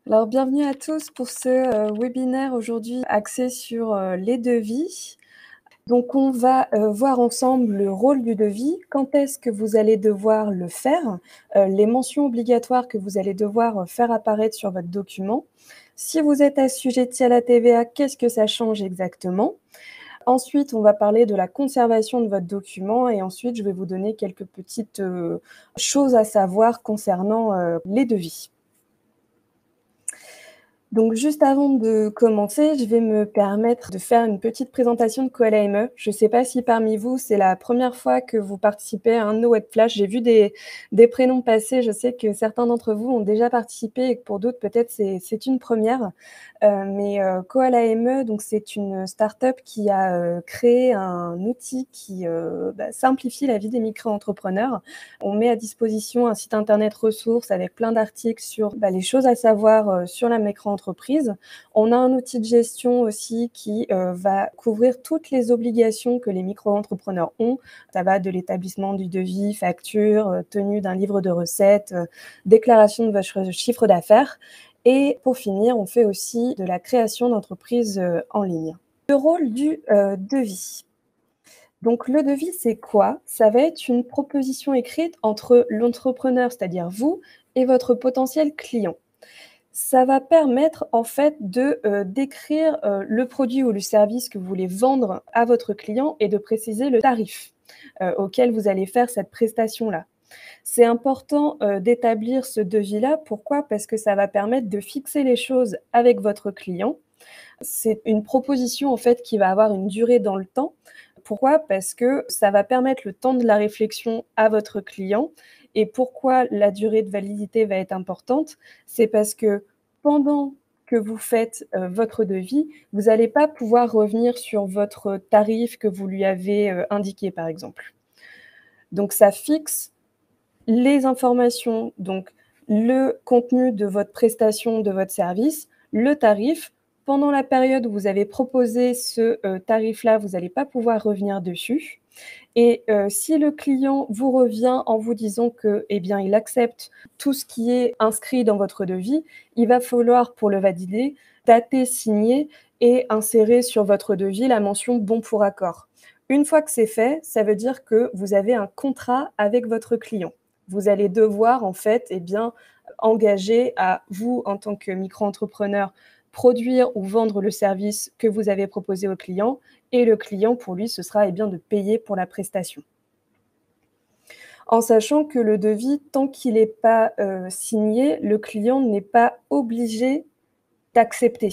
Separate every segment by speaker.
Speaker 1: Alors, bienvenue à tous pour ce webinaire aujourd'hui axé sur les devis. Donc, on va voir ensemble le rôle du devis, quand est-ce que vous allez devoir le faire, les mentions obligatoires que vous allez devoir faire apparaître sur votre document. Si vous êtes assujetti à la TVA, qu'est-ce que ça change exactement? Ensuite, on va parler de la conservation de votre document et ensuite, je vais vous donner quelques petites choses à savoir concernant les devis. Donc juste avant de commencer, je vais me permettre de faire une petite présentation de Koala ME. Je ne sais pas si parmi vous, c'est la première fois que vous participez à un de nos web flash. J'ai vu des prénoms passer. Je sais que certains d'entre vous ont déjà participé et que pour d'autres, peut-être, c'est une première. Mais Koala ME, donc c'est une start-up qui a créé un outil qui simplifie la vie des micro-entrepreneurs. On met à disposition un site internet ressources avec plein d'articles sur les choses à savoir sur la micro-entreprise. On a un outil de gestion aussi qui va couvrir toutes les obligations que les micro-entrepreneurs ont. Ça va de l'établissement du devis, facture, tenue d'un livre de recettes, déclaration de votre chiffre d'affaires. Et pour finir, on fait aussi de la création d'entreprises en ligne. Le rôle du devis. Donc le devis, c'est quoi? Ça va être une proposition écrite entre l'entrepreneur, c'est-à-dire vous, et votre potentiel client. Ça va permettre en fait de décrire le produit ou le service que vous voulez vendre à votre client et de préciser le tarif auquel vous allez faire cette prestation-là. C'est important d'établir ce devis-là. Pourquoi? Parce que ça va permettre de fixer les choses avec votre client. C'est une proposition en fait qui va avoir une durée dans le temps. Pourquoi? Parce que ça va permettre le temps de la réflexion à votre client. Et pourquoi la durée de validité va être importante? C'est parce que pendant que vous faites votre devis, vous n'allez pas pouvoir revenir sur votre tarif que vous lui avez indiqué, par exemple. Donc ça fixe les informations, donc le contenu de votre prestation, de votre service, le tarif. Pendant la période où vous avez proposé ce tarif-là, vous n'allez pas pouvoir revenir dessus. Et si le client vous revient en vous disant que, eh bien, il accepte tout ce qui est inscrit dans votre devis, il va falloir, pour le valider, dater, signer et insérer sur votre devis la mention «Bon pour accord». Une fois que c'est fait, ça veut dire que vous avez un contrat avec votre client. Vous allez devoir, en fait, eh bien, engager à vous, en tant que micro-entrepreneur, produire ou vendre le service que vous avez proposé au client et le client, pour lui, ce sera de payer pour la prestation. En sachant que le devis, tant qu'il n'est pas signé, le client n'est pas obligé d'accepter.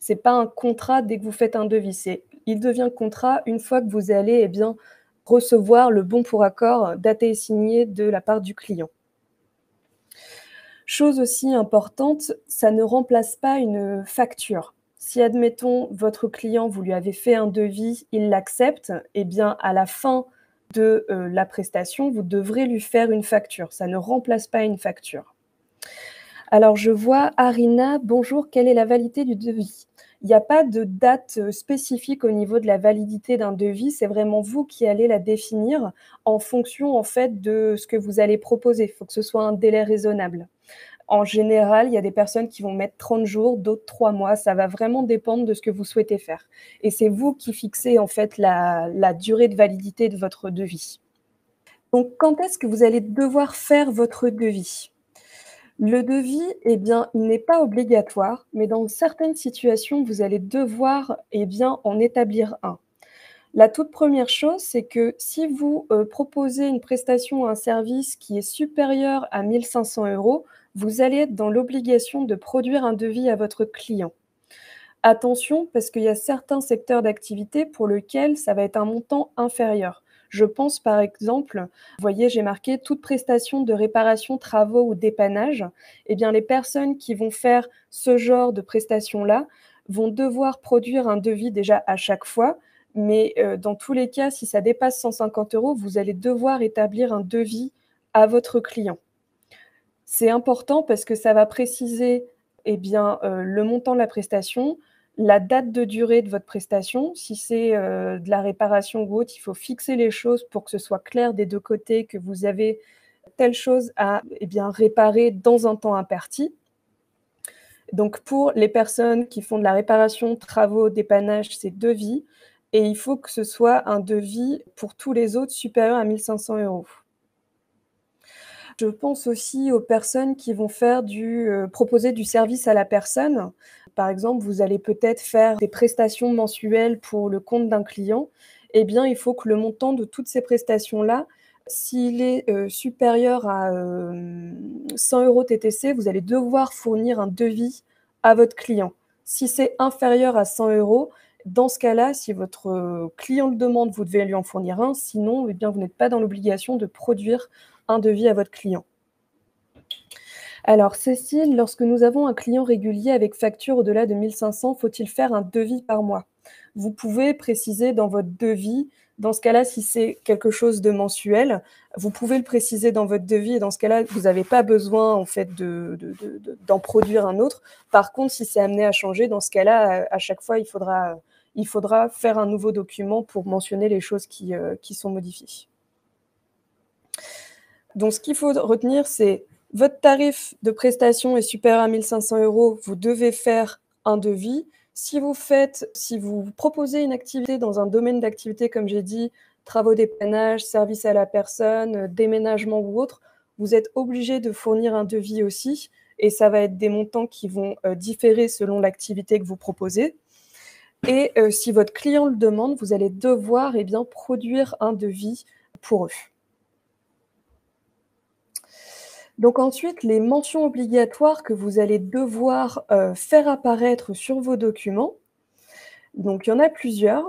Speaker 1: Ce n'est pas un contrat dès que vous faites un devis. Il devient contrat une fois que vous allez recevoir le bon pour accord daté et signé de la part du client. Chose aussi importante, ça ne remplace pas une facture. Si, admettons, votre client, vous lui avez fait un devis, il l'accepte, eh bien, à la fin de la prestation, vous devrez lui faire une facture. Ça ne remplace pas une facture. Alors, je vois Arina, bonjour, quelle est la validité du devis? Il n'y a pas de date spécifique au niveau de la validité d'un devis, c'est vraiment vous qui allez la définir en fonction, en fait, de ce que vous allez proposer. Il faut que ce soit un délai raisonnable. En général, il y a des personnes qui vont mettre 30 jours, d'autres 3 mois. Ça va vraiment dépendre de ce que vous souhaitez faire. Et c'est vous qui fixez en fait la durée de validité de votre devis. Donc, quand est-ce que vous allez devoir faire votre devis? Le devis, eh bien, il n'est pas obligatoire, mais dans certaines situations, vous allez devoir, en établir un. La toute première chose, c'est que si vous proposez une prestation ou un service qui est supérieur à 1 500 €, vous allez être dans l'obligation de produire un devis à votre client. Attention, parce qu'il y a certains secteurs d'activité pour lesquels ça va être un montant inférieur. Je pense par exemple, vous voyez, j'ai marqué toute prestation de réparation, travaux ou dépannage. Eh bien, les personnes qui vont faire ce genre de prestations-là vont devoir produire un devis déjà à chaque fois, mais dans tous les cas, si ça dépasse 150 €, vous allez devoir établir un devis à votre client. C'est important parce que ça va préciser, le montant de la prestation, la date de durée de votre prestation. Si c'est, de la réparation ou autre, il faut fixer les choses pour que ce soit clair des 2 côtés, que vous avez telle chose à, réparer dans un temps imparti. Donc pour les personnes qui font de la réparation, travaux, dépannage, c'est devis et il faut que ce soit un devis pour tous les autres supérieur à 1 500 €. Je pense aussi aux personnes qui vont faire proposer du service à la personne. Par exemple, vous allez peut-être faire des prestations mensuelles pour le compte d'un client. Eh bien, il faut que le montant de toutes ces prestations-là, s'il est, supérieur à, 100 € TTC, vous allez devoir fournir un devis à votre client. Si c'est inférieur à 100 €, dans ce cas-là, si votre, client le demande, vous devez lui en fournir un, sinon, eh bien, vous n'êtes pas dans l'obligation de produire un devis à votre client. Alors Cécile, lorsque nous avons un client régulier avec facture au-delà de 1 500, faut-il faire un devis par mois? Vous pouvez préciser dans votre devis, dans ce cas-là, si c'est quelque chose de mensuel, vous pouvez le préciser dans votre devis et dans ce cas-là, vous n'avez pas besoin en fait d'en produire un autre. Par contre, si c'est amené à changer, dans ce cas-là, à chaque fois, il faudra faire un nouveau document pour mentionner les choses qui sont modifiées. Donc ce qu'il faut retenir, c'est votre tarif de prestation est supérieur à 1 500 €, vous devez faire un devis. Si vous proposez une activité dans un domaine d'activité, comme j'ai dit, travaux dépannage, service à la personne, déménagement ou autre, vous êtes obligé de fournir un devis aussi et ça va être des montants qui vont, différer selon l'activité que vous proposez et si votre client le demande, vous allez devoir, eh bien, produire un devis pour eux. Donc ensuite, les mentions obligatoires que vous allez devoir, faire apparaître sur vos documents, donc il y en a plusieurs.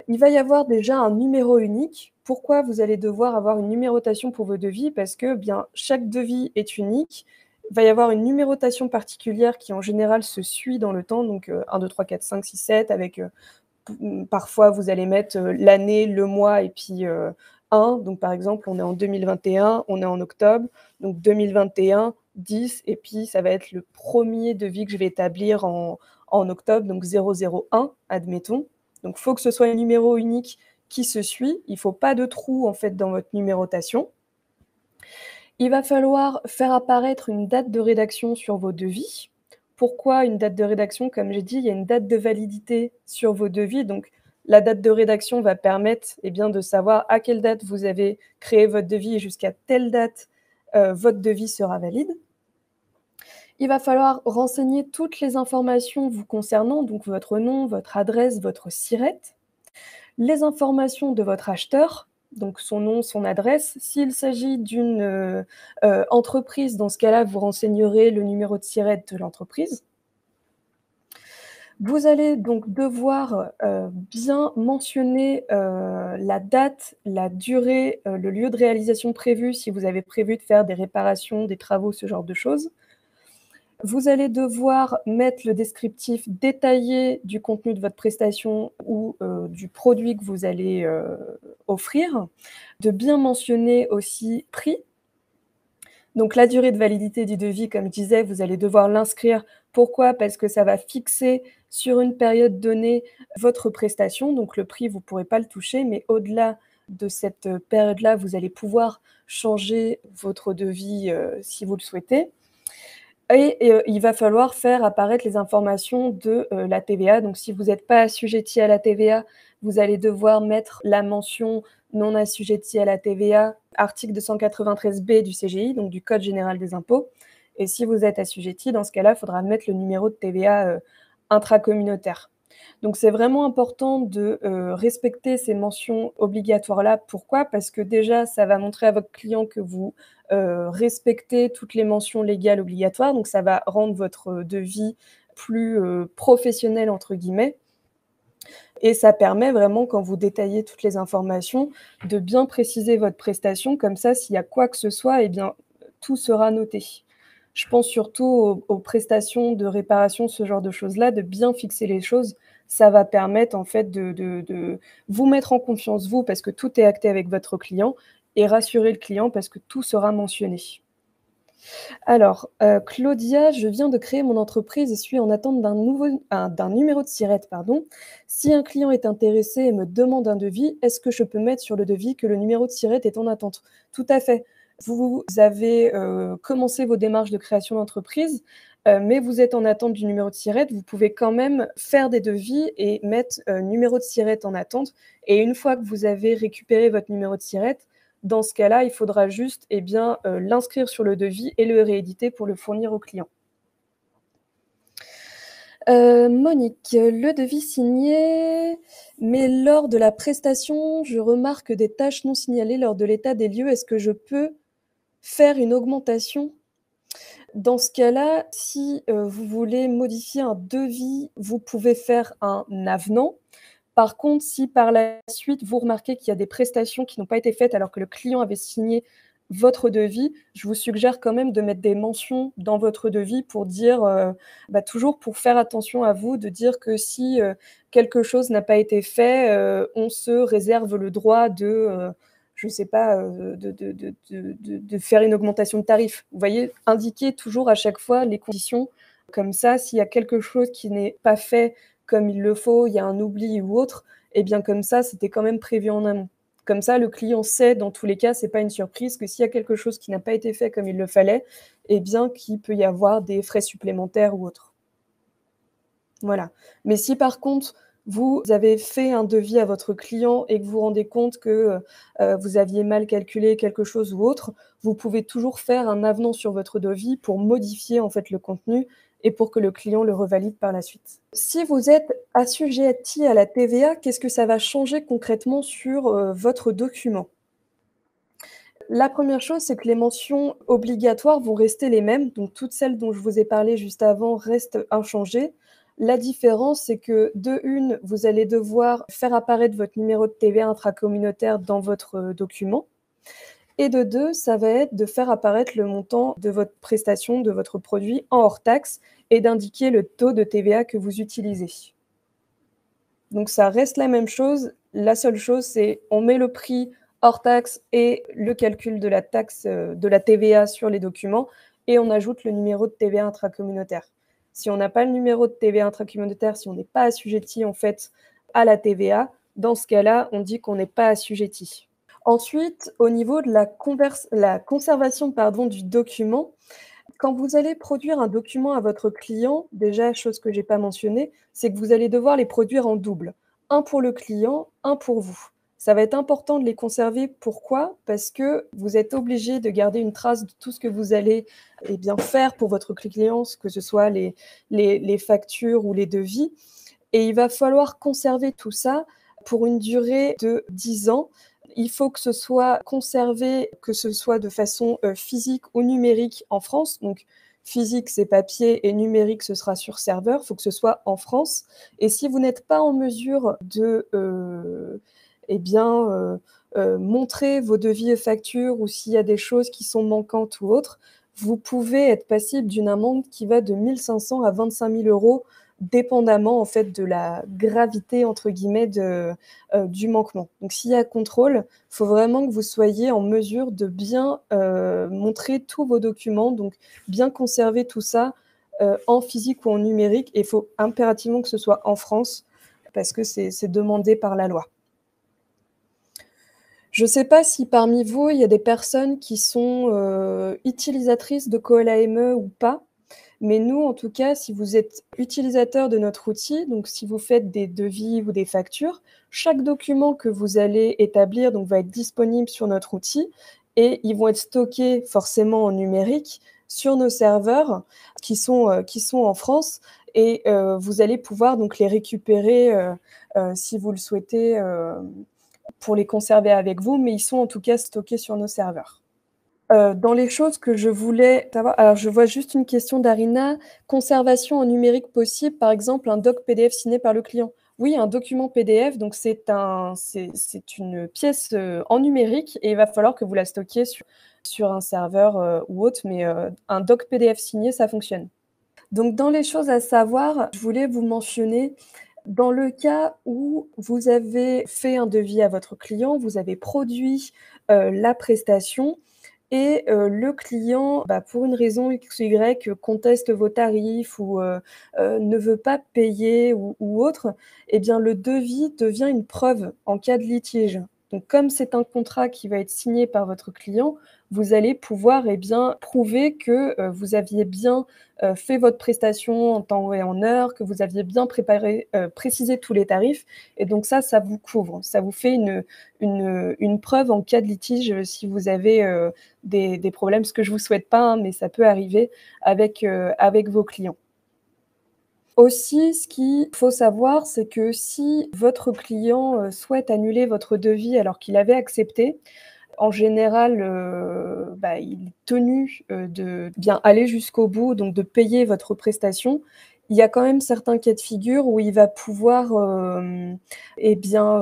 Speaker 1: Il va y avoir déjà un numéro unique. Pourquoi vous allez devoir avoir une numérotation pour vos devis? Parce que, bien, chaque devis est unique. Il va y avoir une numérotation particulière qui, en général, se suit dans le temps, donc 1, 2, 3, 4, 5, 6, 7 avec, parfois vous allez mettre, l'année, le mois et puis, 1. Donc par exemple, on est en 2021, on est en octobre, donc 2021, 10 et puis ça va être le premier devis que je vais établir en octobre, donc 001 admettons. Donc il faut que ce soit un numéro unique qui se suit. Il ne faut pas de trou en fait dans votre numérotation. Il va falloir faire apparaître une date de rédaction sur vos devis. Pourquoi une date de rédaction? Comme j'ai dit, il y a une date de validité sur vos devis, donc la date de rédaction va permettre, eh bien, de savoir à quelle date vous avez créé votre devis et jusqu'à telle date, votre devis sera valide. Il va falloir renseigner toutes les informations vous concernant, donc votre nom, votre adresse, votre SIRET, les informations de votre acheteur, donc son nom, son adresse. S'il s'agit d'une, entreprise, dans ce cas-là, vous renseignerez le numéro de SIRET de l'entreprise. Vous allez donc devoir, bien mentionner, la date, la durée, le lieu de réalisation prévu, si vous avez prévu de faire des réparations, des travaux, ce genre de choses. Vous allez devoir mettre le descriptif détaillé du contenu de votre prestation ou, du produit que vous allez, offrir, de bien mentionner aussi prix. Donc la durée de validité du devis, comme je disais, vous allez devoir l'inscrire. Pourquoi? Parce que ça va fixer sur une période donnée votre prestation, donc le prix, vous ne pourrez pas le toucher, mais au-delà de cette, période-là, vous allez pouvoir changer votre devis, si vous le souhaitez. Et il va falloir faire apparaître les informations de, la TVA. Donc si vous n'êtes pas assujetti à la TVA, vous allez devoir mettre la mention «Non assujetti à la TVA», article 293 B du CGI, donc du Code général des impôts. Et si vous êtes assujetti, dans ce cas-là, il faudra mettre le numéro de TVA, intracommunautaire. Donc c'est vraiment important de, respecter ces mentions obligatoires-là. Pourquoi? Parce que déjà, ça va montrer à votre client que vous, respectez toutes les mentions légales obligatoires, donc ça va rendre votre, devis plus, «professionnel» entre guillemets et ça permet vraiment quand vous détaillez toutes les informations, de bien préciser votre prestation. Comme ça, s'il y a quoi que ce soit, eh bien, tout sera noté. Je pense surtout aux prestations de réparation, ce genre de choses-là, de bien fixer les choses. Ça va permettre en fait de vous mettre en confiance vous, parce que tout est acté avec votre client et rassurer le client parce que tout sera mentionné. Alors, Claudia, je viens de créer mon entreprise et suis en attente d'un numéro de SIRET, pardon. Si un client est intéressé et me demande un devis, est-ce que je peux mettre sur le devis que le numéro de SIRET est en attente? Tout à fait. Vous avez, commencé vos démarches de création d'entreprise. mais vous êtes en attente du numéro de SIRET, vous pouvez quand même faire des devis et mettre, numéro de SIRET en attente et une fois que vous avez récupéré votre numéro de SIRET, dans ce cas-là, il faudra juste, eh bien, l'inscrire sur le devis et le rééditer pour le fournir au client. Monique, le devis signé, mais lors de la prestation, je remarque des tâches non signalées lors de l'état des lieux. Est-ce que je peux faire une augmentation? Dans ce cas-là, si, vous voulez modifier un devis, vous pouvez faire un avenant. Par contre, si par la suite, vous remarquez qu'il y a des prestations qui n'ont pas été faites alors que le client avait signé votre devis, je vous suggère quand même de mettre des mentions dans votre devis pour dire, toujours pour faire attention à vous, de dire que si, quelque chose n'a pas été fait, on se réserve le droit de, je sais pas, de faire une augmentation de tarif. Vous voyez? Indiquer toujours à chaque fois les conditions. Comme ça, s'il y a quelque chose qui n'est pas fait comme il le faut, il y a un oubli ou autre, et bien comme ça, c'était quand même prévu en amont. Comme ça, le client sait, dans tous les cas, c'est pas une surprise, que s'il y a quelque chose qui n'a pas été fait comme il le fallait, et bien qu'il peut y avoir des frais supplémentaires ou autres. Voilà. Mais si par contre, vous avez fait un devis à votre client et que vous vous rendez compte que, vous aviez mal calculé quelque chose ou autre, vous pouvez toujours faire un avenant sur votre devis pour modifier en fait le contenu et pour que le client le revalide par la suite. Si vous êtes assujetti à la TVA, qu'est-ce que ça va changer concrètement sur, votre document? La première chose, c'est que les mentions obligatoires vont rester les mêmes, donc toutes celles dont je vous ai parlé juste avant restent inchangées. La différence, c'est que de une, vous allez devoir faire apparaître votre numéro de TVA intracommunautaire dans votre, document et de deux, ça va être de faire apparaître le montant de votre prestation, de votre produit en hors taxe et d'indiquer le taux de TVA que vous utilisez. Donc ça reste la même chose. La seule chose, c'est on met le prix hors taxe et le calcul de la taxe, de la TVA sur les documents et on ajoute le numéro de TVA intracommunautaire. Si on n'a pas le numéro de TVA intracommunautaire, si on n'est pas assujetti en fait à la TVA, dans ce cas-là, on dit qu'on n'est pas assujetti. Ensuite, au niveau de la conservation, pardon, du document, quand vous allez produire un document à votre client, déjà, chose que j'ai pas mentionnée, c'est que vous allez devoir les produire en double. Un pour le client, un pour vous. Ça va être important de les conserver. Pourquoi? Parce que vous êtes obligé de garder une trace de tout ce que vous allez, eh bien, faire pour votre client, que ce soit les factures ou les devis et il va falloir conserver tout ça pour une durée de 10 ans. Il faut que ce soit conservé, que ce soit de façon, physique ou numérique en France. Donc physique, c'est papier et numérique, ce sera sur serveur. Il faut que ce soit en France et si vous n'êtes pas en mesure de, eh bien, montrer vos devis et factures ou s'il y a des choses qui sont manquantes ou autres, vous pouvez être passible d'une amende qui va de 1 500 à 25 000 € dépendamment en fait de la «gravité» entre guillemets du manquement. Donc s'il y a contrôle, il faut vraiment que vous soyez en mesure de bien, montrer tous vos documents, donc bien conserver tout ça, en physique ou en numérique et il faut impérativement que ce soit en France parce que c'est demandé par la loi. Je ne sais pas si parmi vous, il y a des personnes qui sont, utilisatrices de Call AME ou pas? Mais nous, en tout cas, si vous êtes utilisateur de notre outil, donc si vous faites des devis ou des factures, chaque document que vous allez établir donc va être disponible sur notre outil et ils vont être stockés forcément en numérique sur nos serveurs qui sont en France et vous allez pouvoir donc les récupérer, si vous le souhaitez, pour les conserver avec vous, mais ils sont en tout cas stockés sur nos serveurs. Dans les choses que je voulais savoir alors je vois juste une question d'Arina. Conservation en numérique possible, par exemple un doc PDF signé par le client? Oui, un document PDF, donc c'est une pièce, en numérique et il va falloir que vous la stockiez sur un serveur, ou autre, mais un doc PDF signé, ça fonctionne. Donc dans les choses à savoir, je voulais vous mentionner, dans le cas où vous avez fait un devis à votre client, vous avez produit, la prestation et le client, pour une raison X ou Y, conteste vos tarifs ou ne veut pas payer ou autre, eh bien le devis devient une preuve en cas de litige. Donc comme c'est un contrat qui va être signé par votre client, vous allez pouvoir, eh bien, prouver que, vous aviez bien, fait votre prestation en temps et en heure, que vous aviez bien précisé tous les tarifs et donc ça vous couvre. Ça vous fait une preuve en cas de litige, si vous avez, des problèmes, ce que je vous souhaite pas, hein, mais ça peut arriver avec vos clients. Aussi, ce qu'il faut savoir, c'est que si votre client, souhaite annuler votre devis alors qu'il avait accepté, en général, il est tenu, de bien aller jusqu'au bout, donc de payer votre prestation. Il y a quand même certains cas de figure où il va pouvoir, et bien,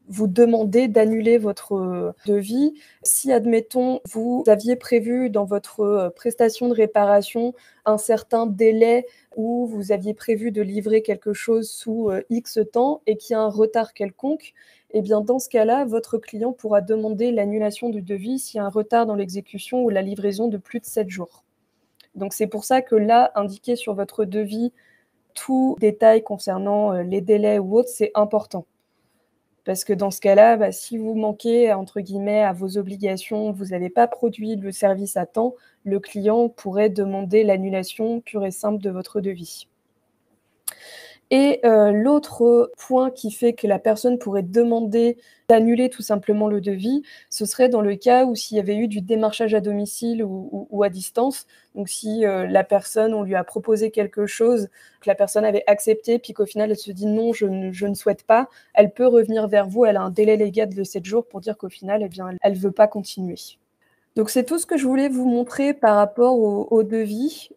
Speaker 1: vous demander d'annuler votre, devis. Si admettons, vous aviez prévu dans votre, prestation de réparation un certain délai où vous aviez prévu de livrer quelque chose sous, X temps et qu'il y a un retard quelconque, eh bien, dans ce cas-là, votre client pourra demander l'annulation du devis s'il y a un retard dans l'exécution ou la livraison de plus de 7 jours. Donc c'est pour ça que là, indiquer sur votre devis tout détail concernant, les délais ou autres, c'est important. Parce que dans ce cas-là, si vous manquez, entre guillemets, à vos obligations, vous n'avez pas produit le service à temps, le client pourrait demander l'annulation pure et simple de votre devis. Et l'autre point qui fait que la personne pourrait demander d'annuler tout simplement le devis, ce serait dans le cas où s'il y avait eu du démarchage à domicile ou à distance. Donc si, la personne, on lui a proposé quelque chose, que la personne avait accepté, puis qu'au final elle se dit: «Non, je ne souhaite pas», elle peut revenir vers vous. Elle a un délai légal de 7 jours pour dire qu'au final, eh bien, elle veut pas continuer. Donc c'est tout ce que je voulais vous montrer par rapport au devis.